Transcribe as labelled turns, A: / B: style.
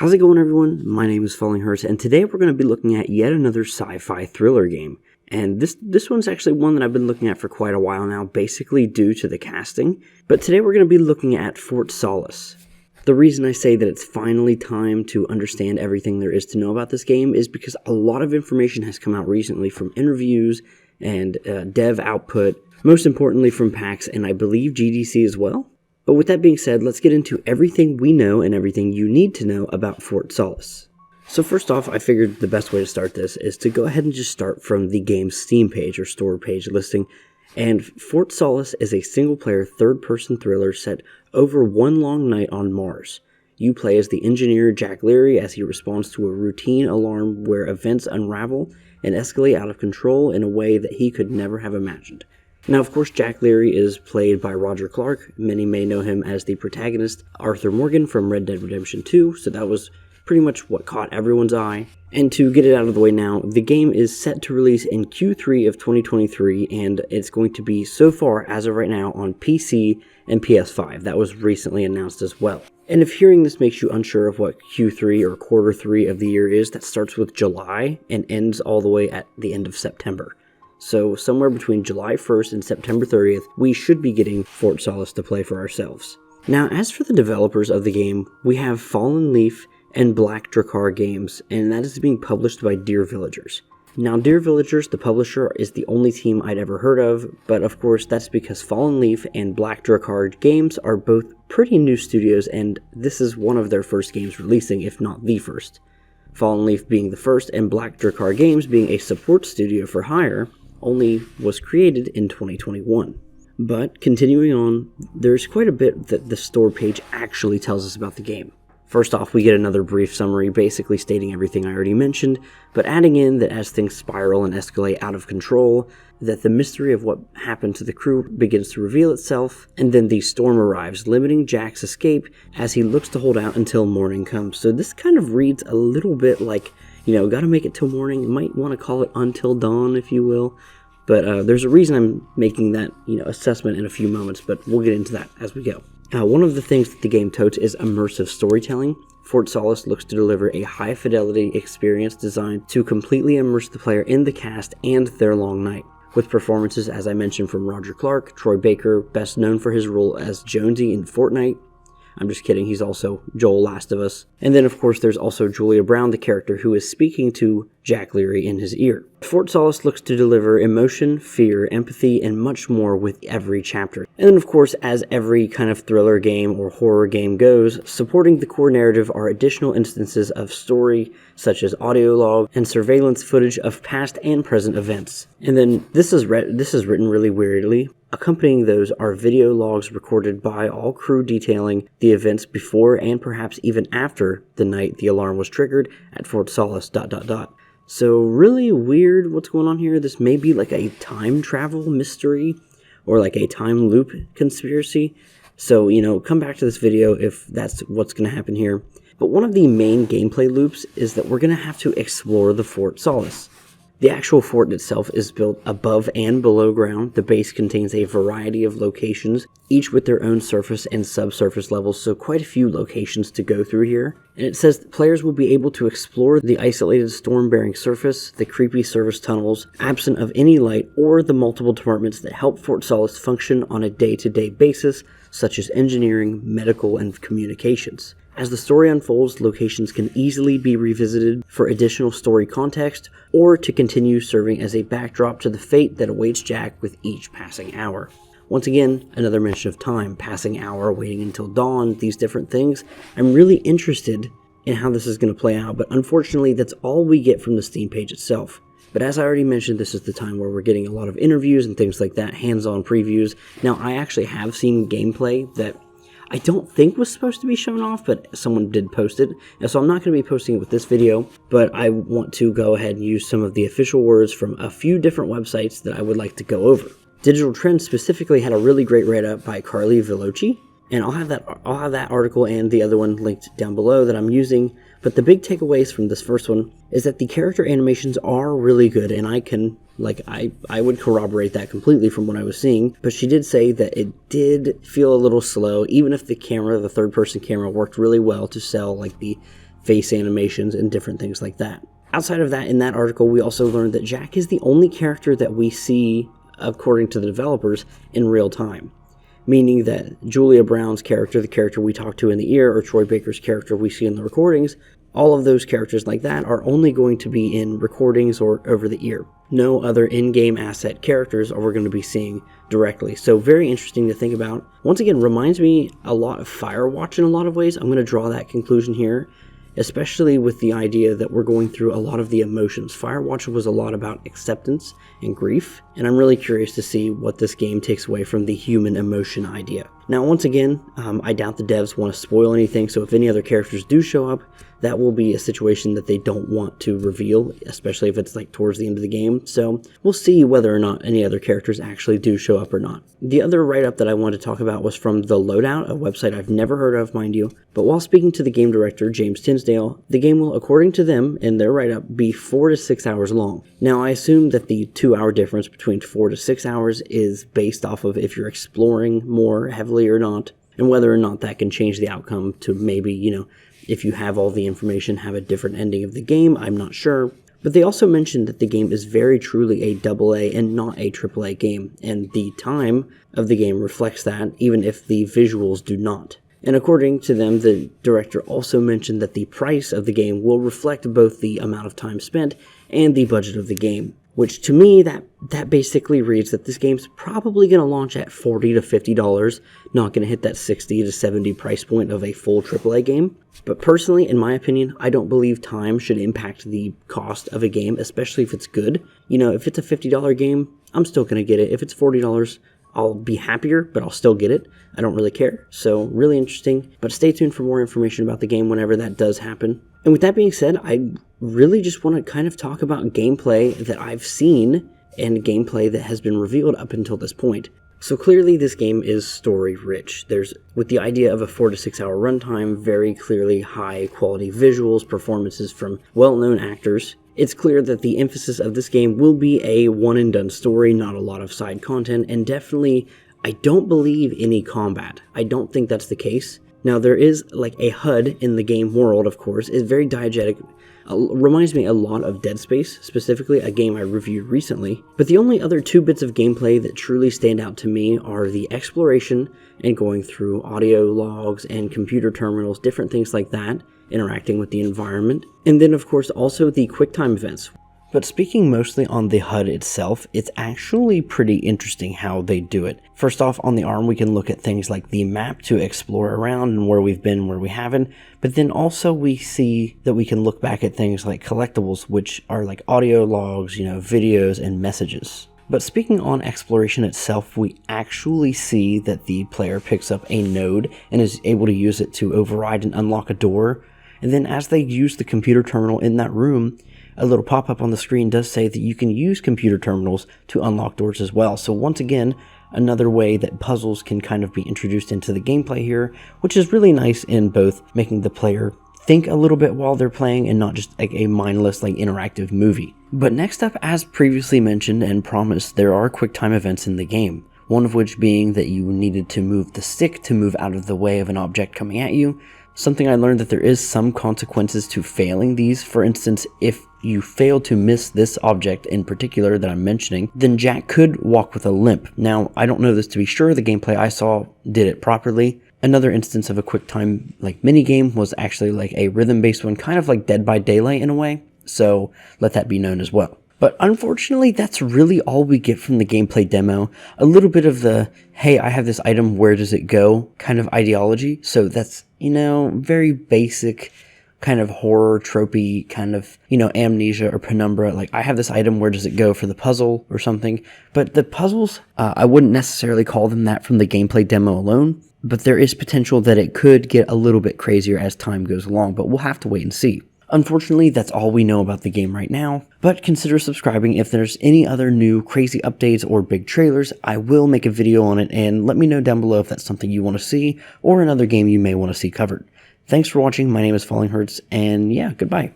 A: How's it going, everyone? My name is Falling Hurts, and today we're going to be looking at yet another sci-fi thriller game. And this one's actually one that I've been looking at for quite a while now, basically due to the casting. But today we're going to be looking at Fort Solis. The reason I say that it's finally time to understand everything there is to know about this game is because a lot of information has come out recently from interviews and dev output, most importantly from PAX and I believe GDC as well. But with that being said, let's get into everything we know and everything you need to know about Fort Solis. So first off, I figured the best way to start this is to go ahead and just start from the game's Steam page or store page listing. And Fort Solis is a single-player third-person thriller set over one long night on Mars. You play as the engineer Jack Leary as he responds to a routine alarm where events unravel and escalate out of control in a way that he could never have imagined. Now, of course, Jack Leary is played by Roger Clark. Many may know him as the protagonist, Arthur Morgan from Red Dead Redemption 2, so that was pretty much what caught everyone's eye. And to get it out of the way now, the game is set to release in Q3 of 2023, and it's going to be, so far, as of right now, on PC and PS5. That was recently announced as well. And if hearing this makes you unsure of what Q3 or quarter 3 of the year is, that starts with July and ends all the way at the end of September. So somewhere between July 1st and September 30th, we should be getting Fort Solis to play for ourselves. Now, as for the developers of the game, we have Fallen Leaf and Black Drakkar Games, and that is being published by Dear Villagers. Now, Dear Villagers, the publisher, is the only team I'd ever heard of, but of course that's because Fallen Leaf and Black Drakkar Games are both pretty new studios, and this is one of their first games releasing, if not the first. Fallen Leaf being the first, and Black Drakkar Games being a support studio for hire, only was created in 2021. But continuing on, there's quite a bit that the store page actually tells us about the game. First off, we get another brief summary basically stating everything I already mentioned, but adding in that as things spiral and escalate out of control, that the mystery of what happened to the crew begins to reveal itself, and then the storm arrives, limiting Jack's escape as he looks to hold out until morning comes. So this kind of reads a little bit like, gotta make it till morning. You might want to call it Until Dawn, if you will. But there's a reason I'm making that, assessment in a few moments, but we'll get into that as we go. One of the things that the game totes is immersive storytelling. Fort Solis looks to deliver a high-fidelity experience designed to completely immerse the player in the cast and their long night, with performances, as I mentioned, from Roger Clark, Troy Baker, best known for his role as Jonesy in Fortnite. I'm just kidding, he's also Joel Last of Us. And then, of course, there's also Julia Brown, the character who is speaking to Jack Leary in his ear. Fort Solis looks to deliver emotion, fear, empathy, and much more with every chapter. And then, of course, as every kind of thriller game or horror game goes, supporting the core narrative are additional instances of story, such as audio log and surveillance footage of past and present events. And then, this is written really weirdly. Accompanying those are video logs recorded by all crew detailing the events before and perhaps even after the night the alarm was triggered at Fort Solis... So really weird what's going on here. This may be like a time travel mystery or like a time loop conspiracy. So, come back to this video if that's what's going to happen here. But one of the main gameplay loops is that we're going to have to explore the Fort Solis. The actual fort itself is built above and below ground. The base contains a variety of locations, each with their own surface and subsurface levels, so quite a few locations to go through here. And it says that players will be able to explore the isolated storm-bearing surface, the creepy service tunnels, absent of any light, or the multiple departments that help Fort Solis function on a day-to-day basis, such as engineering, medical, and communications. As the story unfolds, locations can easily be revisited for additional story context or to continue serving as a backdrop to the fate that awaits Jack with each passing hour. Once again, another mention of time, passing hour, waiting until dawn, these different things. I'm really interested in how this is going to play out, but unfortunately that's all we get from the Steam page itself. But as I already mentioned, this is the time where we're getting a lot of interviews and things like that, hands-on previews. Now, I actually have seen gameplay that I don't think was supposed to be shown off, but someone did post it, and so I'm not going to be posting it with this video, but I want to go ahead and use some of the official words from a few different websites that I would like to go over. Digital Trends specifically had a really great write-up by Carly Velocci, and I'll have that article and the other one linked down below that I'm using. But the big takeaways from this first one is that the character animations are really good, and I would corroborate that completely from what I was seeing. But she did say that it did feel a little slow, even if the third-person camera worked really well to sell like the face animations and different things like that. Outside of that, in that article, we also learned that Jack is the only character that we see, according to the developers, in real time. Meaning that Julia Brown's character, the character we talk to in the ear, or Troy Baker's character we see in the recordings, all of those characters like that are only going to be in recordings or over the ear. No other in-game asset characters are we going to be seeing directly. So very interesting to think about. Once again, reminds me a lot of Firewatch in a lot of ways. I'm going to draw that conclusion here, especially with the idea that we're going through a lot of the emotions. Firewatch was a lot about acceptance and grief, and I'm really curious to see what this game takes away from the human emotion idea. Now, once again, I doubt the devs want to spoil anything, so if any other characters do show up, that will be a situation that they don't want to reveal, especially if it's like towards the end of the game. So we'll see whether or not any other characters actually do show up or not. The other write-up that I wanted to talk about was from The Loadout, a website I've never heard of, mind you. But while speaking to the game director, James Tinsdale, the game will, according to them in their write-up, be 4 to 6 hours long. Now, I assume that the 2-hour difference between 4 to 6 hours is based off of if you're exploring more heavily or not, and whether or not that can change the outcome to maybe, if you have all the information, have a different ending of the game. I'm not sure. But they also mentioned that the game is very truly a AA and not a AAA game, and the time of the game reflects that, even if the visuals do not. And according to them, the director also mentioned that the price of the game will reflect both the amount of time spent and the budget of the game. Which to me, that basically reads that this game's probably going to launch at $40 to $50, not going to hit that $60 to $70 price point of a full AAA game. But personally, in my opinion, I don't believe time should impact the cost of a game, especially if it's good. If it's a $50 game, I'm still going to get it. If it's $40, I'll be happier, but I'll still get it. I don't really care. So really interesting. But stay tuned for more information about the game whenever that does happen. And with that being said, I really just want to kind of talk about gameplay that I've seen and gameplay that has been revealed up until this point. So clearly this game is story rich. There's, with the idea of a 4 to 6 hour runtime, very clearly high quality visuals, performances from well-known actors. It's clear that the emphasis of this game will be a one and done story, not a lot of side content, and definitely I don't believe any combat. I don't think that's the case. Now, there is like a HUD in the game world, of course. It's very diegetic. Reminds me a lot of Dead Space, specifically a game I reviewed recently. But the only other 2 bits of gameplay that truly stand out to me are the exploration and going through audio logs and computer terminals, different things like that, interacting with the environment. And then, of course, also the QuickTime events. But speaking mostly on the HUD itself, it's actually pretty interesting how they do it. First off, on the arm, we can look at things like the map to explore around and where we've been and where we haven't. But then also we see that we can look back at things like collectibles, which are like audio logs, videos and messages. But speaking on exploration itself, we actually see that the player picks up a node and is able to use it to override and unlock a door. And then as they use the computer terminal in that room, a little pop-up on the screen does say that you can use computer terminals to unlock doors as well. So once again, another way that puzzles can kind of be introduced into the gameplay here, which is really nice in both making the player think a little bit while they're playing and not just like a mindless interactive movie. But next up, as previously mentioned and promised, there are QuickTime events in the game. One of which being that you needed to move the stick to move out of the way of an object coming at you. Something I learned that there is some consequences to failing these. For instance, if you fail to miss this object in particular that I'm mentioning, then Jack could walk with a limp. Now, I don't know this to be sure. The gameplay I saw did it properly. Another instance of a QuickTime minigame was actually a rhythm-based one, kind of like Dead by Daylight in a way. So let that be known as well. But unfortunately, that's really all we get from the gameplay demo. A little bit of the, hey, I have this item, where does it go kind of ideology. So that's, very basic kind of horror tropey kind of, Amnesia or Penumbra. I have this item, where does it go for the puzzle or something. But the puzzles, I wouldn't necessarily call them that from the gameplay demo alone. But there is potential that it could get a little bit crazier as time goes along. But we'll have to wait and see. Unfortunately, that's all we know about the game right now, but consider subscribing if there's any other new crazy updates or big trailers. I will make a video on it, and let me know down below if that's something you want to see, or another game you may want to see covered. Thanks for watching, my name is Falling Hertz, and yeah, goodbye.